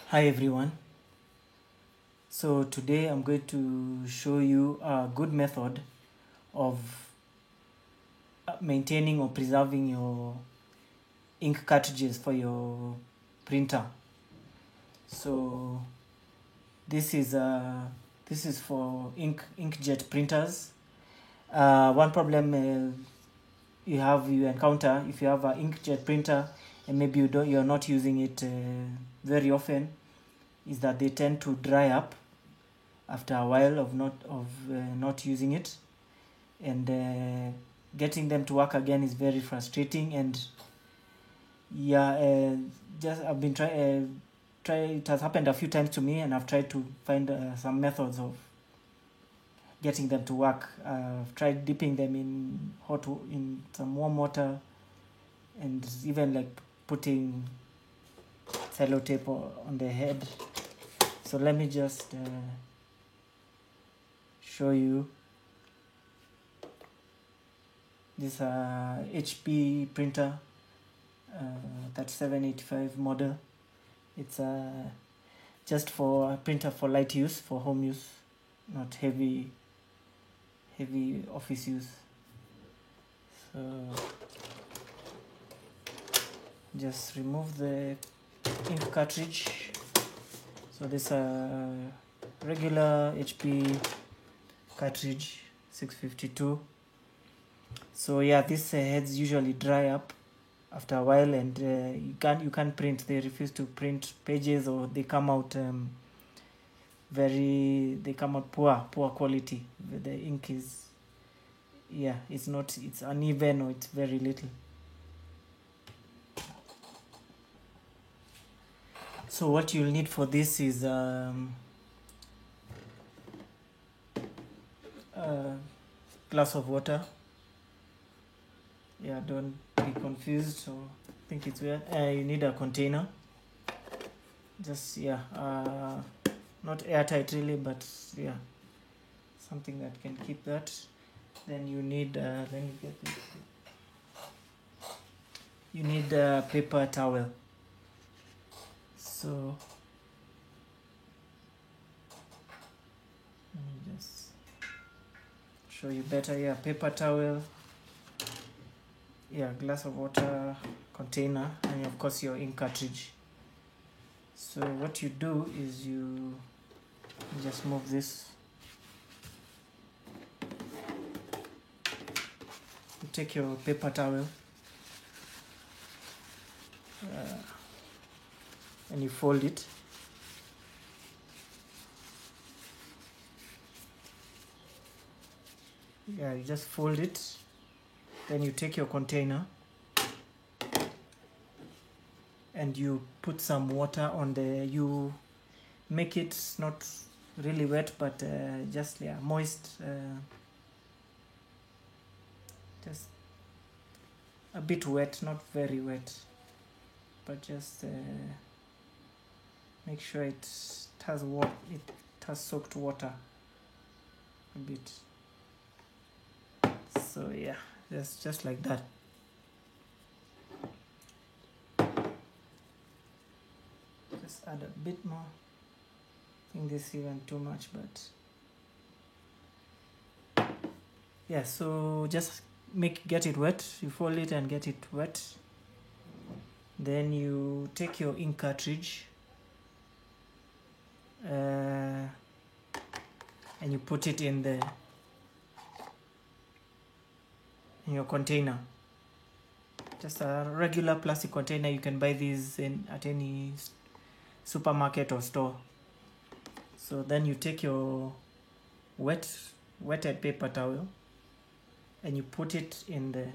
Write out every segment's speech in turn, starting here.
Hi everyone. So today I'm going to show you a good method of maintaining or preserving your ink cartridges for your printer. So this is for inkjet printers. One problem you encounter if you have an inkjet printer and maybe you're not using it very often is that they tend to dry up after a while of not using it, and getting them to work again is very frustrating. And yeah, just I've been try it has happened a few times to me, and I've tried to find some methods of getting them to work. I've tried dipping them in some warm water, and even like putting sellotape on the head. So let me just show you. This HP printer, that 785 model. It's just for a printer for light use, for home use, not heavy office use. So just remove the ink cartridge. So this regular HP cartridge 652. So yeah, these heads usually dry up after a while, and you can't print. They refuse to print pages, or they come out poor quality. The ink is, yeah, it's uneven, or it's very little. So what you'll need for this is a glass of water. Yeah, don't be confused or think it's weird. You need a container. Just not airtight really, but yeah, something that can keep that. Then you need let me get this. You need a paper towel. So let me just show you better. Yeah, paper towel. Yeah, glass of water, container, and of course your ink cartridge. So what you do is you just move this. You take your paper towel and you fold it. Yeah, you just fold it. Then you take your container and you put some water on you make it not really wet, but just moist, just a bit wet, not very wet, but just make sure it has soaked water a bit. So yeah, just like that. Just add a bit more. I think this is even too much, but yeah, so just get it wet. You fold it and get it wet. Then you take your ink cartridge and you put it in your container. Just a regular plastic container. You can buy these at any supermarket or store. So then you take your wetted paper towel and you put it in the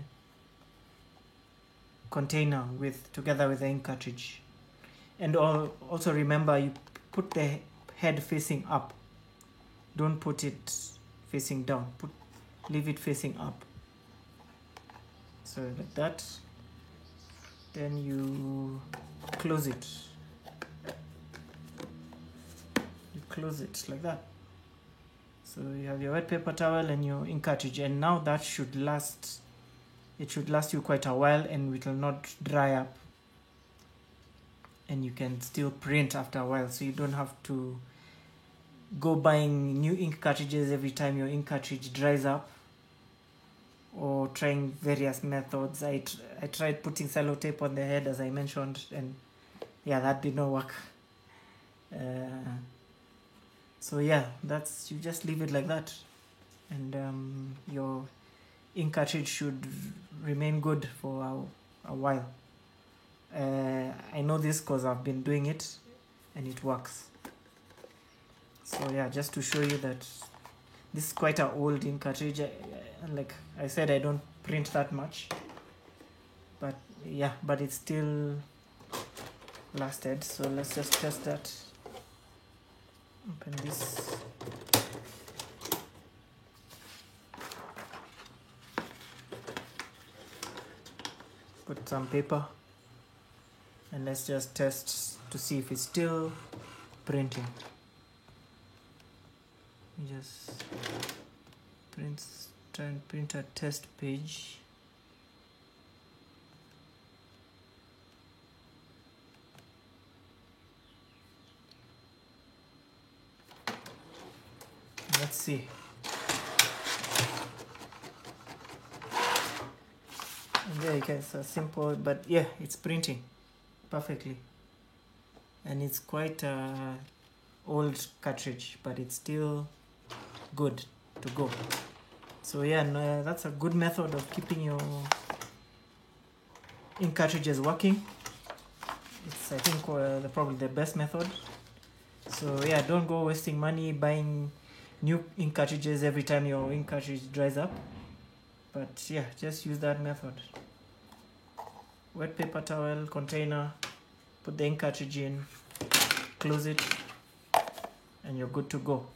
container together with the ink cartridge. And also remember, you put the head facing up. Don't put it facing down. Leave it facing up. So like that. Then you close it. You close it like that. So you have your wet paper towel and your ink cartridge, and now that should last. It should last you quite a while, and it will not dry up. and you can still print after a while, so you don't have to go buying new ink cartridges every time your ink cartridge dries up, or trying various methods. I tried putting sellotape on the head, as I mentioned, and yeah, that did not work. So yeah, you just leave it like that, and your ink cartridge should remain good for a while. I know this because I've been doing it and it works. So yeah, just to show you that this is quite an old ink cartridge. Like I said, I don't print that much, but yeah, but it still lasted. So let's just test that. Open this. Put some paper, and let's just test to see if it's still printing. Just try and print a test page. Let's see. And there you can see, simple, but yeah, it's printing perfectly, and it's quite a old cartridge, but it's still good to go. So yeah, no, that's a good method of keeping your ink cartridges working. It's, I think, probably the best method. So yeah, don't go wasting money buying new ink cartridges every time your ink cartridge dries up, but yeah, just use that method. Wet paper towel container, put the ink cartridge in, close it, and you're good to go.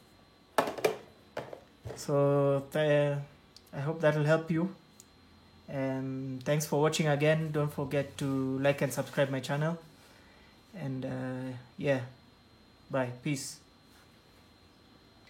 So I hope that will help you, and thanks for watching again. Don't forget to like and subscribe my channel, and yeah, bye, peace.